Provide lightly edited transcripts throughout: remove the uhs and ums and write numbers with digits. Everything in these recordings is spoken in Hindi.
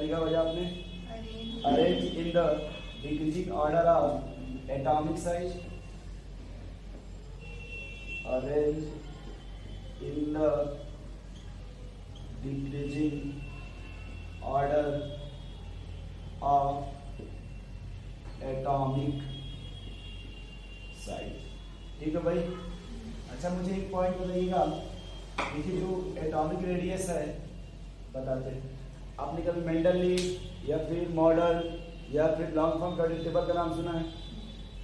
लिखा भैया आपने? Arrange in the decreasing order of atomic size, arrange in the decreasing order of atomic size. ठीक है भाई। अच्छा मुझे एक पॉइंट बताइएगा, देखिए जो एटॉमिक रेडियस है बताते हैं, आपने कभी मेंडलीव या फिर मॉडल या फिर लॉन्ग फॉर्म पीरियोडिक टेबल का नाम सुना है?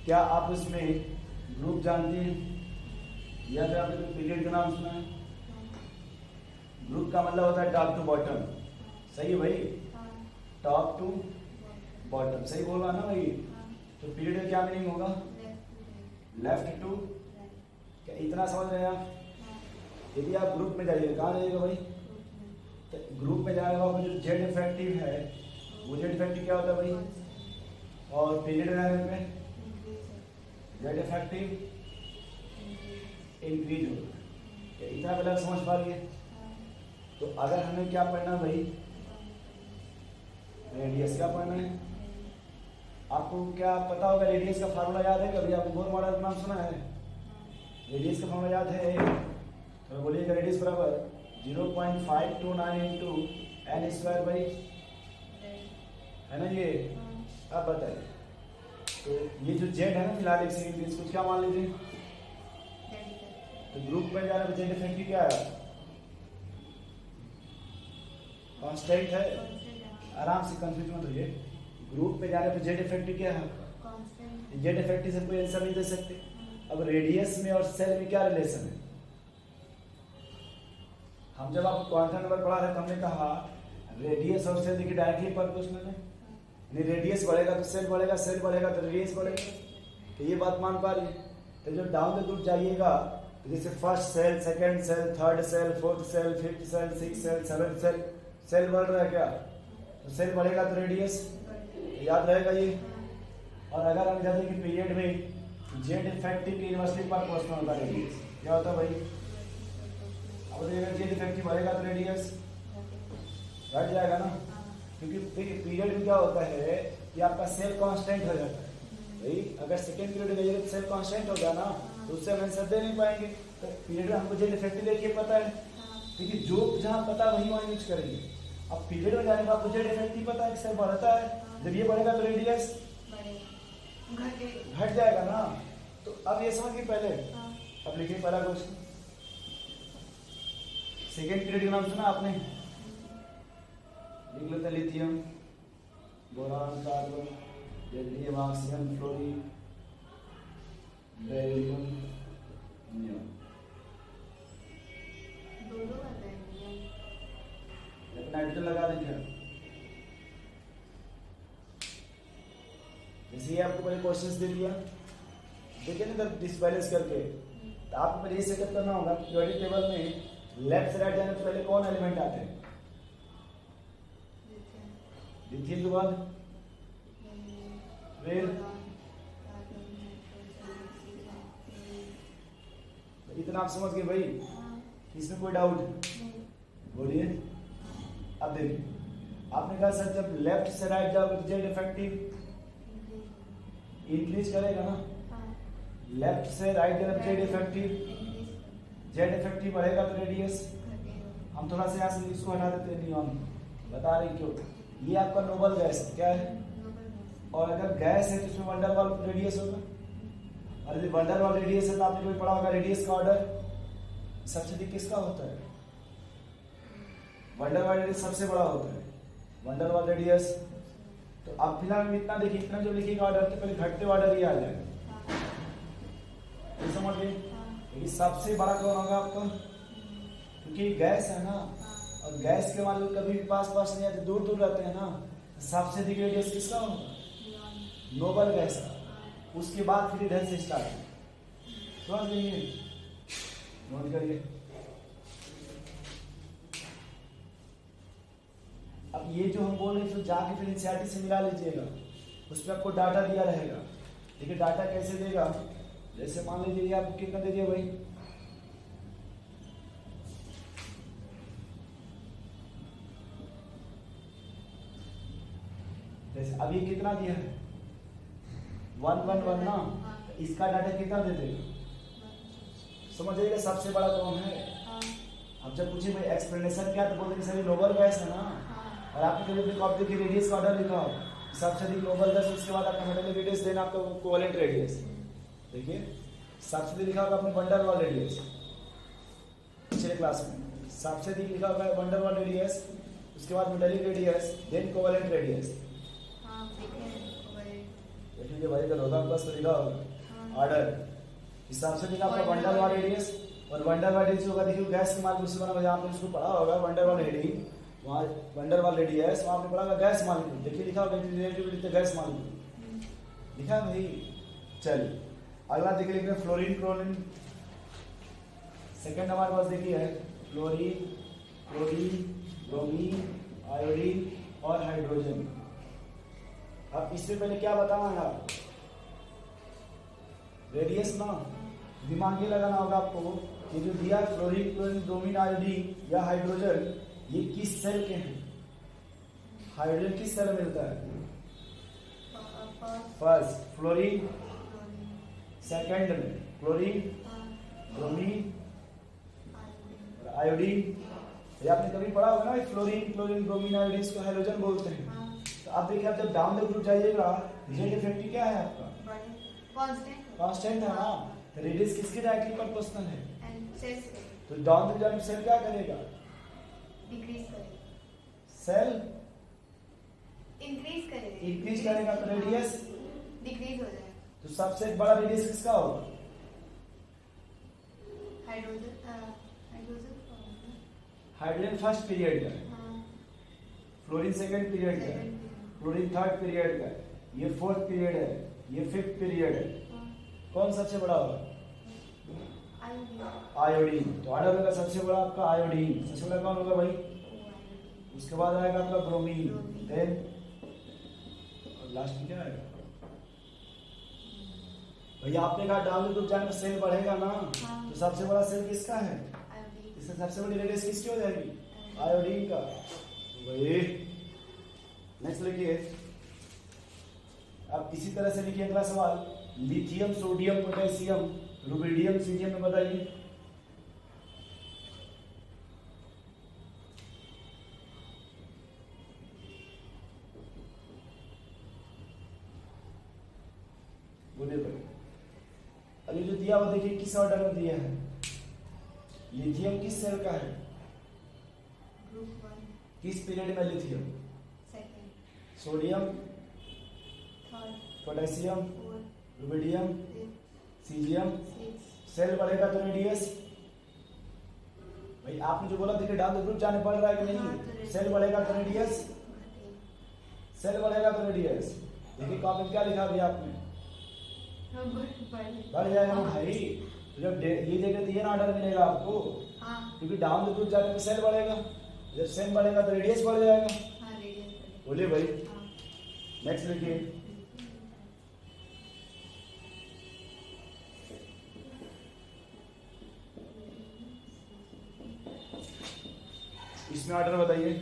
क्या आप उसमें ग्रुप जानते हैं या फिर आपने पीरियड का नाम सुना है? ग्रुप का मतलब होता है टॉप टू बॉटम, सही है भाई? टॉप टू बॉटम, सही बोल रहा ना भाई? तो पीरियड का क्या मीनिंग होगा? लेफ्ट टू, क्या इतना समझ रहे हैं आप? यदि आप ग्रुप में जाइए, कहाँ जाइएगा भाई? तो ग्रुप में जाएगा आपको जो जेड इफेक्टिव है, वो जेड इफेक्टिव क्या होता है भाई? और पीरियड में जेड इफेक्टिव इंक्रीज होगा, क्या इतना पहले समझ पा रही है? तो अगर हमें क्या पढ़ना है भाई? रेडियस क्या पढ़ना है? आपको क्या पता होगा रेडियस का फार्मूला याद है? कभी आपने बोर मॉडल का नाम सुना है? रेडियस का फार्मूला याद है? तो बोलिएगा रेडियस बराबर 0.529 इंटू एन स्क्वायर बाई, है ना ये? अब बताइए, तो ये जो जेड है ना फिलहाल एक सेकंड इसको क्या मान लीजिए? तो ग्रुप में जा रहा है, जेड इफेक्टिव क्या है? कांस्टेंट है। आराम से कंफ्यूज मत होइए, ग्रुप में जा रहे हैं तो जेड इफेक्टिव क्या है? जेड इफेक्टिव से कोई आंसर नहीं दे सकते। अब रेडियस में और सेल में क्या रिलेशन है? हम जब आप क्वांटम नंबर पढ़ा रहे तो हमने कहा रेडियस और सेल देखिए डायरेक्टली प्रोपोर्शनल है, यानी रेडियस बढ़ेगा तो सेल बढ़ेगा, सेल बढ़ेगा तो रेडियस बढ़ेगा। तो ये बात मान पा रही है? तो जब डाउन द ग्रुप जाइएगा तो जैसे first shell, second shell, third shell, fourth shell, fifth shell, six shell, seventh shell, shell बढ़ रहा है क्या? तो सेल बढ़ेगा तो रेडियस, याद रहेगा ये। और अगर हम जाते हैं कि पीरियड में जेड इफेक्टिव की इनवर्सली प्रोपोर्शनल होता है रेडियस, क्या होता है भाई? अब अगर जेड इफेक्टिव बढ़ेगा तो रेडियस घट जाएगा ना, क्योंकि पीरियड में क्या होता है कि आपका सेल कांस्टेंट हो जाता है भाई। अगर सेकेंड पीरियड में सेल कांस्टेंट हो गया ना तो उससे हम आंसर दे नहीं पाएंगे। तो पीरियड में हमको जेड इफेक्टिव देखिए पता है, क्योंकि जो जहाँ पता वही वहाँ यूज करेंगे। अब पीरियड में जाने के बाद जेड इफेक्टिव पता है कि सेल बढ़ता है, जब ये बढ़ेगा तो रेडियस घट जाएगा ना। तो अब ये समझिए पहले, अब लिखिए पहला क्वेश्चन। सेकेंड पीरियड का नाम सुना आपने? लिख लेते, lithium, boron, carbon, gallium, oxygen, fluorine, beryllium, neon. Nitrogen लगा दीजिए। जैसे ये आपको पहले क्वेश्चंस दे दिया, देखिए ना डिसबैलेंस करके, तो आपको पहले ये सेटअप करना होगा पीरियोडिक टेबल में लेफ्ट से राइट जाने से पहले कौन एलिमेंट आते हैं? लिथियम के बाद फिर इतना आप समझ गए भाई? इसमें कोई डाउट? बोलिए। अब देखिए, आपने कहा सर जब लेफ्ट से राइट जाओगे तो जेड इफेक्टिव इंक्रीज करेगा ना, लेफ्ट से राइट जाने जेड इफेक्टिव बढ़ेगा तो रेडियस। हम थोड़ा सा यहाँ से इसको हटा देते हैं, नियॉन बता रहे क्यों? ये आपका नोबल गैस है, क्या है? और अगर गैस है तो इसमें वंडर वाल रेडियस होगा, और यदि वंडर वाल रेडियस है तो आपने कोई पढ़ा होगा रेडियस का ऑर्डर सबसे अधिक किसका होता है? वंडर वाल रेडियस सबसे बड़ा होता है, वंडर वाल रेडियस। तो अब फिलहाल इतना देखिए, इतना जो लिखिएगा ऑर्डर तो पहले घटते ऑर्डर ही आ जाएगा, ये समझ गए? सबसे बड़ा कौन होगा आपका? क्योंकि गैस है ना, और गैस के मान लो कभी भी पास पास नहीं आते, दूर दूर रहते हैं ना, सबसे अधिक रेडियस किसका होगा? नोबल गैस का। उसके बाद फिर इधर से स्टार्ट, समझ लीजिए, नोट करिए। अब ये जो हम बोल रहे हैं फिर जाके फिर एनसीईआरटी से मिला लीजिएगा, उसमें आपको डाटा दिया रहेगा। देखिए डाटा कैसे देगा, जैसे मान लीजिए आपको कितना दे दिया भाई, जैसे अब ये कितना दिया है 1 1 1 ना, इसका डाटा कितना दे देगा समझ जाइएगा, सबसे बड़ा कौन है। अब जब पूछे भाई एक्सप्लेनेशन क्या, तो बोलते हैं सभी नोबल गैस है ना, और आपने कभी अपनी कॉपी की रेडियस का ऑर्डर लिखा हो, सबसे अधिक नोबल गैस, उसके बाद आपका मेटल रेडियस, देन आपका कोवेलेंट रेडियस। देखिए सबसे अधिक लिखा होगा आपने वंडर वाल रेडियस पिछले क्लास में, सबसे अधिक लिखा होगा वंडर वाल रेडियस, उसके बाद metallic radius, then covalent radius. देखिए भाई अगर होगा प्लस तो लिखा होगा ऑर्डर, हिसाब से लिखा आपका वंडर वाल रेडियस, और वंडर वाल रेडियस होगा, देखिए गैस की मालिक्यूल से बना, जहाँ पे उसको पढ़ा होगा वंडर वाल हेडिंग, वहाँ वंडर वाल रेडियस, वहाँ पे पढ़ा होगा गैस मालिक्यूल, देखिए लिखा होगा रिलेटिविटी गैस मालिक्यूल, लिखा है भाई। चलिए अगला देखिए लिख रहे हैं फ्लोरीन क्लोरीन, सेकंड हमारे पास देखिए है फ्लोरीन, क्लोरीन, ब्रोमीन, आयोडीन और हाइड्रोजन। अब इससे पहले क्या बताऊंगा आप, रेडियस ना दिमाग ये लगाना होगा आपको कि जो दिया फ्लोरीन, क्लोरीन, ब्रोमीन, आयोडीन या हाइड्रोजन, ये किस सेल के हैं, हाइड्रोजन किस सेल में मिलता है, फर्स्ट फ्लोरीन, सेकंड में क्लोरीन, ब्रोमीन और आयोडीन। ये आपने कभी पढ़ा होगा ना, फ्लोरीन, क्लोरीन, ब्रोमीन, आयोडीन इसको हाइड्रोजन बोलते हैं। तो अब देखिए, आप जब डाउन द ग्रुप जाइएगा, जेड इफेक्टिव क्या है आपका, कांस्टेंट है ना, तो रेडियस किसके डायरेक्टली प्रोपोर्शनल है, तो डाउन द ग्रुप सेल क्या करेगा, डिक्रीज करेगा, सेल इंक्रीज करेगा, तो रेडियस डिक्रीज हो जाएगा। तो सबसे बड़ा रेडियस किसका होगा, हाइड्रोजन फर्स्ट पीरियड का है, फ्लोरीन सेकंड पीरियड का है, फ्लोरीन थर्ड पीरियड का है, ये फोर्थ पीरियड है, ये फिफ्थ पीरियड है, कौन सबसे बड़ा होगा, आयोडीन। तो ऑर्डर होगा सबसे बड़ा आपका आयोडीन, सबसे बड़ा कौन होगा भाई, उसके बाद आएगा आपका ब्रोमीन, देन और लास्ट में क्या आएगा भैया, आपने कहा डाउन ग्रुप जाने में सेल बढ़ेगा ना, तो सबसे बड़ा सेल किसका है, इससे सबसे बड़ी रेडियस किसकी हो जाएगी, आयोडीन का। वही नेक्स्ट लिखिए, अब इसी तरह से लिखिए अगला सवाल, lithium, sodium, potassium, rubidium, caesium में बताइए। बोलिए भाई, अभी जो दिया वो देखिए किस ऑर्डर में दिया है, लिथियम किस सेल का है, ग्रुप 1, किस पीरियड में lithium, second, sodium, third, potassium, fourth, rubidium, fifth, caesium, sixth. Shell बढ़ेगा तो रेडियस, भाई आपने जो बोला देखिए डाउन द ग्रुप जाने पड़ रहा है कि नहीं, सेल बढ़ेगा तो रेडियस, सेल बढ़ेगा तो रेडियस। देखिए कॉपी क्या लिखा दिया आपने, बढ़ जाएगा ना भाई, तो जब ये जगह दिए ना ऑर्डर मिलेगा आपको, क्योंकि डाउन द ग्रुप जाने में सेल बढ़ेगा, जब सेल बढ़ेगा तो रेडियस बढ़ जाएगा। बोलिए भाई, नेक्स्ट लिखिए, इसमें ऑर्डर बताइए,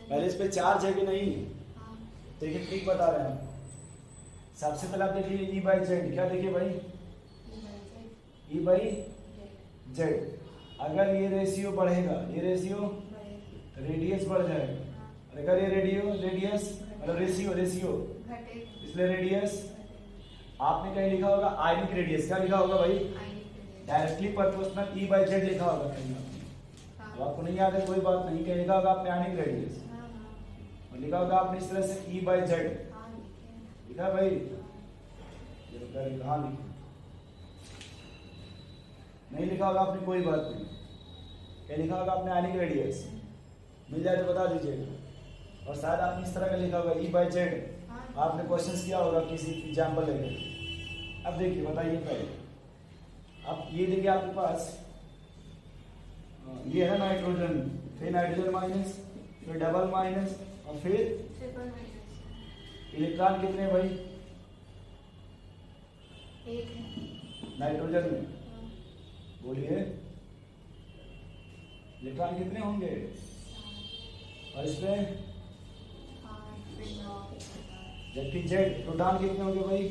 पहले इस पे चार्ज है कि नहीं, देखिए ठीक बता रहे हैं। सबसे पहले आप देखिए ई बाई जेड, क्या देखिए भाई, ई बाई जेड, अगर ये रेशियो बढ़ेगा, ये रेशियो रेडियस बढ़ जाएगा, और अगर ये रेडियस मतलब रेशियो इसलिए रेडियस, आपने कहीं लिखा होगा आयनिक रेडियस, क्या लिखा होगा भाई, directly proportional E by Z लिखा होगा कहीं आपने, अब आपको नहीं याद है कोई बात नहीं, कहीं लिखा होगा आपने आयनिक रेडियस, और लिखा होगा आपने इस तरह से ई बाई जेड लिखा भाई, कहाँ लिखा नहीं लिखा होगा आपने कोई बात नहीं, क्या लिखा होगा आपने आयनिक रेडियस, मिल जाए तो बता दीजिएगा, और शायद आपने इस तरह का लिखा होगा ई बाई जेड, आपने क्वेश्चन किया होगा किसी एग्जाम्पल लेकर। अब देखिए बताइए पहले, अब ये देखिए आपके पास ये है नाइट्रोजन, फिर नाइट्रोजन माइनस, फिर डबल माइनस, और फिर इलेक्ट्रॉन कितने भाई, एक है। नाइट्रोजन में हाँ, बोलिए इलेक्ट्रॉन कितने होंगे? और इसमें पाँच, फिर नौ, जबकि जेड प्रोटॉन कितने होंगे भाई?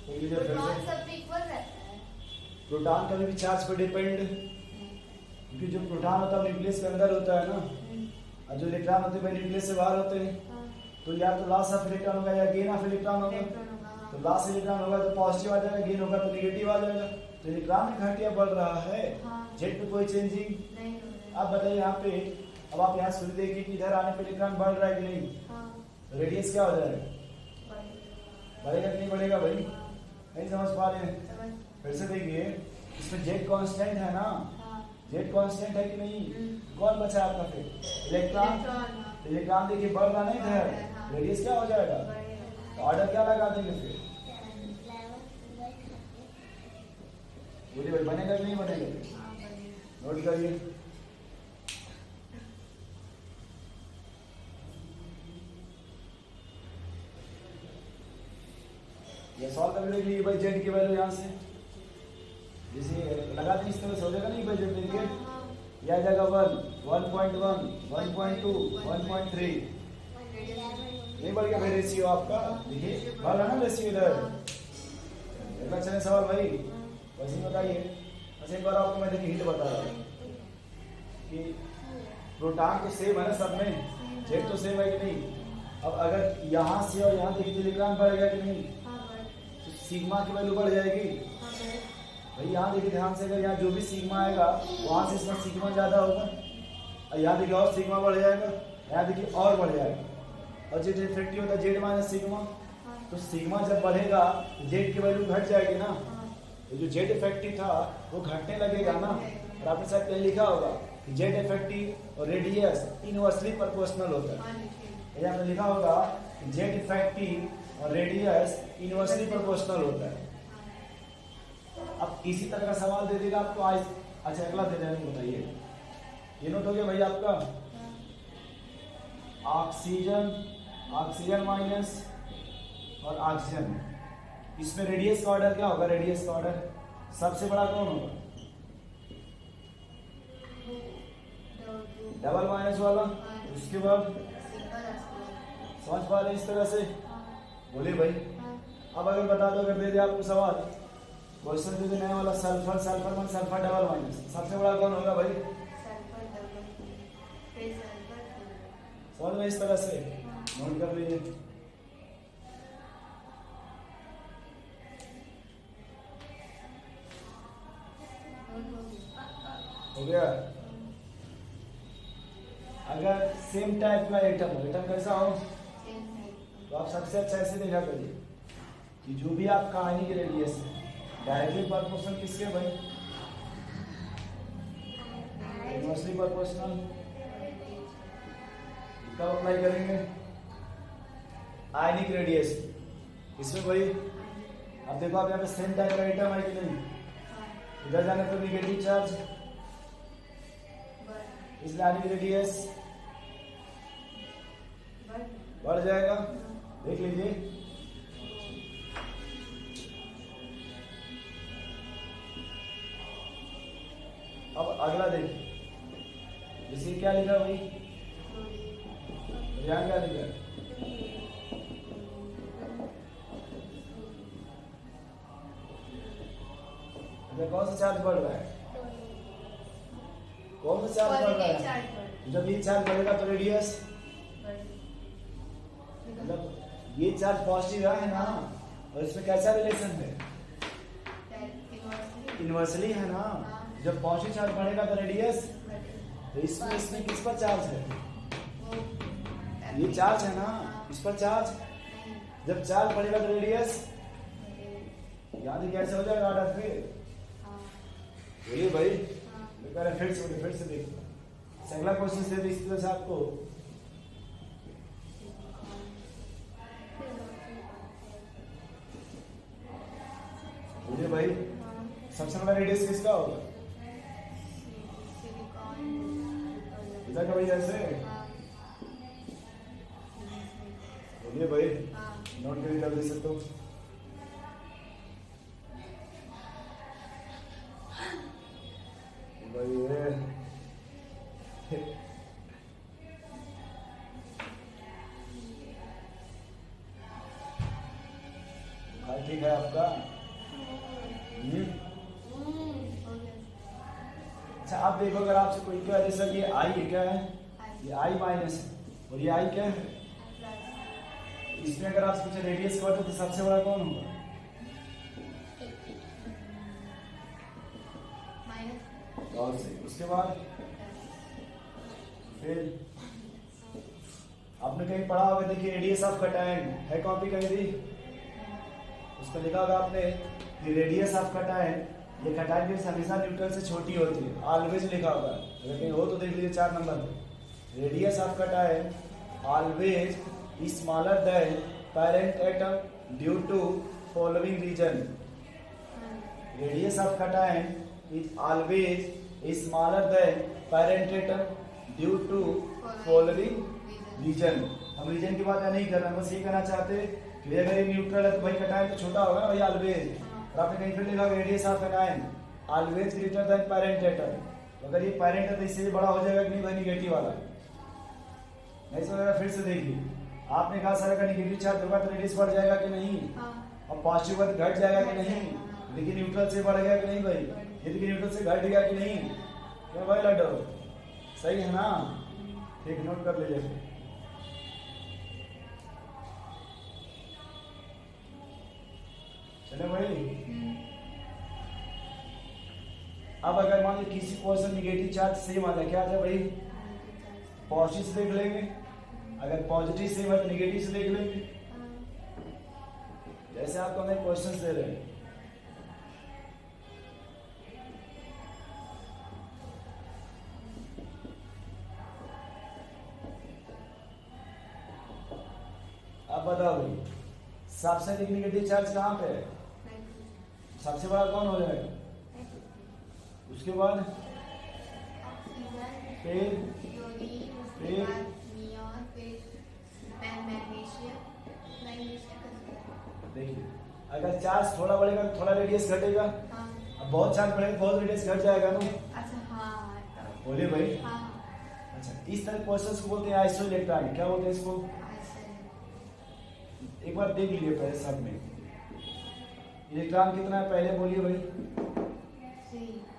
बोलिए फिर प्रोटॉन से। सब पे इक्वल रहता है। प्रोटॉन कभी भी चार्ज पर डिपेंड, क्योंकि जो प्रोटॉन होता है न्यूक्लियस के अंदर होता है ना, और जो इलेक्ट्रॉन होते हैं भाई न्यूक्लियस से बाहर होते हैं। हाँ, तो या तो लॉस ऑफ इलेक्ट्रॉन होगा या गेन ऑफ इलेक्ट्रॉन होगा। इलेक्ट्रॉन होगा, हाँ। तो लॉस इलेक्ट्रॉन होगा तो पॉजिटिव आ जाएगा, गेन होगा तो नेगेटिव आ जाएगा। तो इलेक्ट्रॉन की घटिया बढ़ रहा है, हाँ। जेड पे कोई चेंजिंग। नहीं हो रहा है। आप बताइए यहाँ पे, अब आप यहाँ सुन देखिए कि इधर आने पे इलेक्ट्रॉन बढ़ रहा है कि नहीं? हाँ, तो रेडियस क्या हो जाएगा? बढ़ेगा। बढ़ेगा कि नहीं बढ़ेगा भाई? हाँ, नहीं समझ पा रहे हैं? समझ। फिर से देखिए, इसमें जेड कांस्टेंट है ना, हाँ, जेड कांस्टेंट है कि नहीं? हम्म। कौन बचा आपका फिर? इलेक्ट्रॉन। इलेक्ट्रॉन, हाँ, इलेक्ट्रॉन देखिए बढ़ रहा नहीं बढ़ रहा है, इधर, हाँ। रेडियस क्या हो जाएगा? बढ़ेगा। तो ऑर्डर क्या लगा देंगे फिर? बोलिए भाई, बनेगा कि नहीं बनेगा? हाँ, बढ़ेगा। नोट करिए। ये सॉल्व करके देख लीजिए भाई, जेड की वैल्यू यहाँ से जैसे लगा दें इस तरह से हो जाएगा नहीं भाई, जेड देखिए हाँ, यह आ जाएगा 1, 1.1, 1.2, 1.3। नहीं बढ़ गया भाई रेशियो आपका? देखिए बढ़ रहा ना रेशियो इधर। अगला चले सवाल भाई, वैसे ही बताइए। अच्छा एक बार आपको मैं देखिए हिंट बता रहा हूँ कि प्रोटॉन तो सेम है ना सब में, जेड तो सेम है कि नहीं? अब अगर यहाँ से और यहाँ देखिए इलेक्ट्रॉन बढ़ेगा कि नहीं? हाँ, बढ़ेगा। तो सिग्मा की वैल्यू बढ़ जाएगी। हाँ, बढ़ेगा। भाई यहाँ देखिए ध्यान से, अगर यहाँ जो भी सिग्मा आएगा वहाँ से इसमें सिग्मा ज्यादा होगा, और यहाँ देखिए और सिग्मा बढ़ जाएगा, यहाँ देखिए और बढ़ जाएगा। और जेड इफेक्टिव होता है जेड माइनस सिग्मा, हाँ, तो सिग्मा जब बढ़ेगा तो जेड की वैल्यू घट जाएगी ना। हाँ, तो जो जेड इफेक्टिव था वो घटने लगेगा ना। और आपने शायद कहीं लिखा होगा कि जेड इफेक्टिव और रेडियस इनवर्सली प्रोपोर्शनल होता है। हाँ, लिखिए। ये आपने लिखा होगा कि जेड इफेक्टिव और रेडियस इनवर्सली प्रोपोर्शनल होता है। अब इसी तरह का सवाल दे देगा आपको आज। अच्छा अगला दे देना, बताइए ये नोट हो गया भाई आपका। ऑक्सीजन, ऑक्सीजन माइनस और ऑक्सीजन, इसमें रेडियस का ऑर्डर क्या होगा? रेडियस का ऑर्डर सबसे बड़ा कौन होगा? डबल माइनस वाला, उसके बाद समझ पा रहे हैं इस तरह से? बोलिए भाई। अब अगर बता दो, अगर दे दे आपको सवाल, क्वेश्चन दे दे नया वाला, sulphur, sulphur one, sulphur double minus, सबसे बड़ा कौन होगा भाई? समझ में इस तरह से? नोट कर लीजिए। हो गया? अगर सेम टाइप का एटम हो, एटम कैसा हो, तो आप सबसे अच्छा ऐसे देखा करिए कि जो भी आप कहानी के रेडियस है डायरेक्टली प्रोपोर्शनल किसके भाई? Inversely proportional. कब अप्लाई करेंगे? आयनिक रेडियस इसमें भाई। अब देखो आप यहाँ पे सेम टाइप का एटम है कि नहीं? इधर जाने पर नेगेटिव चार्ज, इसलिए आयनिक रेडियस बढ़ जाएगा। देख लीजिए, अब अगला देखिए, इसे क्या लिखा भाई? यहाँ क्या लिखा? अच्छा कौन सा चार्ज बढ़ रहा है? कौन सा चार्ज बढ़ रहा है? जब ये चार्ज बढ़ेगा तो रेडियस, मतलब ये चार्ज पॉजिटिव है ना, और इसमें कैसा रिलेशन है? इनवर्सली है ना। जब पॉजिटिव चार्ज बढ़ेगा तो रेडियस, तो इसमें इसमें किस पर चार्ज है? ये चार्ज है ना, इस पर चार्ज। जब चार्ज बढ़ेगा तो रेडियस, याद कैसे हो जाएगा ऑर्डर? फिर बोलिए भाई। फिर से देखिए, अगला क्वेश्चन से इस तरह से आपको बोलिए भाई, सबसे बड़ा रेडियस किसका होगा? इधर का भाई, ऐसे बोलिए भाई। नोट करिए जल्दी से तो। भाई ये भाई ठीक है आपका। अच्छा आप देखो, अगर आपसे कोई क्या जैसा ये आई है, क्या है ये आई माइनस है और ये आई क्या है, इसमें अगर आपसे पूछे रेडियस का तो सबसे बड़ा कौन होगा? और से उसके बाद फिर आपने कहीं पढ़ा होगा, देखिए रेडियस ऑफ कटायन है, कॉपी कर दी, उसको लिखा होगा आपने कि रेडियस ऑफ कटायन, ये कटायन की हमेशा न्यूट्रल से छोटी होती है, ऑलवेज लिखा होगा, अगर कहीं हो तो देख लीजिए 4 नंबर पे। Radius of cation always smaller than parent atom due to following reason. Radius of cation is always smaller than parent atom due to following reason. हम रीजन की बात नहीं कर रहे हैं, बस ये कहना चाहते हैं कि अगर ये न्यूट्रल है तो भाई कटायन तो छोटा होगा ना भाई ऑलवेज। और आपने कहीं फिर लिखा radius of cation always greater than parent atom, तो अगर ये पेरेंट है तो इससे भी बड़ा हो जाएगा कि नहीं भाई नेगेटिव वाला? नहीं समझ, फिर से देखिए, आपने कहा सर अगर नेगेटिव चार्ज होगा तो रेडियस बढ़ जाएगा कि नहीं, और पॉजिटिव होगा तो घट जाएगा कि नहीं, लेकिन न्यूट्रल से बढ़ गया कि नहीं भाई, ये देखिए न्यूट्रल से घट गया कि नहीं, क्या भाई लड्डू सही है ना? ठीक, नोट कर लीजिए। चलो भाई, अब अगर मान लीजिए किसी पोर्शन नेगेटिव चार्ज सेम आ जाए, क्या आ जाए भाई? पॉजिटिव से देख लेंगे, अगर पॉजिटिव सेम है तो नेगेटिव से देख लेंगे। जैसे आपको हमें क्वेश्चन दे रहे हैं, अब बताओ भाई, सबसे अधिक नेगेटिव चार्ज कहाँ पे है? सबसे बड़ा कौन हो जाएगा? उसके बाद फिर देखिए, अगर चार्ज थोड़ा बढ़ेगा तो थोड़ा रेडियस घटेगा, अब बहुत चार्ज बढ़ेगा बहुत रेडियस घट जाएगा ना। बोलिए भाई। अच्छा, इस तरह क्वेश्चंस को बोलते हैं आइसो इलेक्ट्रॉन। क्या बोलते हैं इसको? एक बार देख लीजिए पहले सब में, इलेक्ट्रॉन कितना है पहले बोलिए भाई,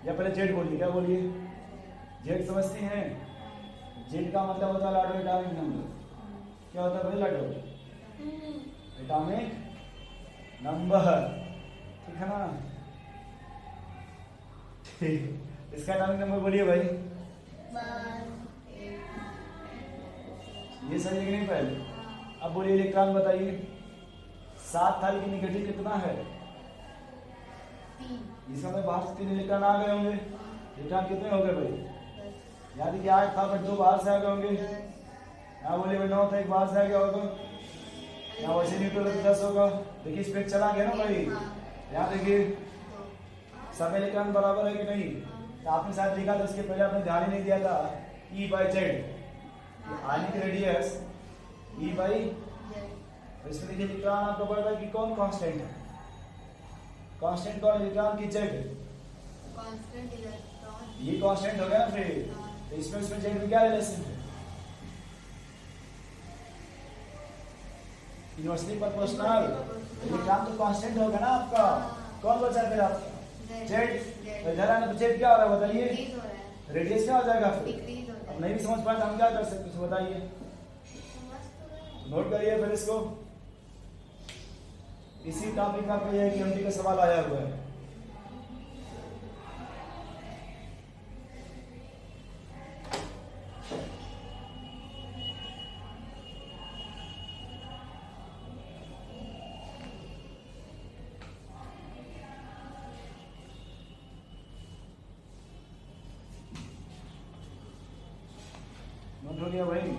या पहले जेड बोलिए, क्या बोलिए? जेड समझती हैं? जेड का मतलब होता है लाडो एटॉमिक नंबर। क्या होता है भाई लाडो? एटॉमिक नंबर, ठीक है ना? ठीक, इसका एटॉमिक नंबर बोलिए भाई। ये सही है कि नहीं? पहले अब बोलिए इलेक्ट्रॉन बताइए, 7 थाली की नेगेटिव कितना है? इसका में बाहर से 3 इलेक्ट्रॉन आ गए होंगे, इलेक्ट्रॉन कितने हो गए भाई? याद कि 8 था बट 2 बाहर से आ गए होंगे। यहाँ बोलिए भाई 9 था, 1 बाहर से आ गया होगा, यहाँ वैसे न्यूट्रल तो 10 होगा। देखिए स्पेक्ट चला गया ना भाई, यहाँ देखिए सब इलेक्ट्रॉन बराबर है कि नहीं? तो आपने शायद लिखा था, उसके पहले आपने ध्यान ही नहीं दिया था, E by Z, ionic radius E by, इसमें देखिए इलेक्ट्रॉन आपको बढ़ रहा है कि कौन कांस्टेंट है? कांस्टेंट कौन? इलेक्ट्रॉन की जेड, ये कांस्टेंट हो गया ना फिर, तो इसमें जेड में क्या रिलेशन है? यूनिवर्सली प्रोपोर्शनल, इलेक्ट्रॉन तो कांस्टेंट होगा ना आपका, कौन बचा फिर आपका? जेड। तो इधर आने तो जेड क्या हो रहा है बताइए? रेडियस क्या हो जाएगा फिर? अब नहीं भी समझ पाए तो हम क्या कर सकते हैं बताइए? नोट करिए फिर इसको, इसी टॉपिक का कोई एक एमटी का सवाल आया हुआ है। नोट हो गया भाई?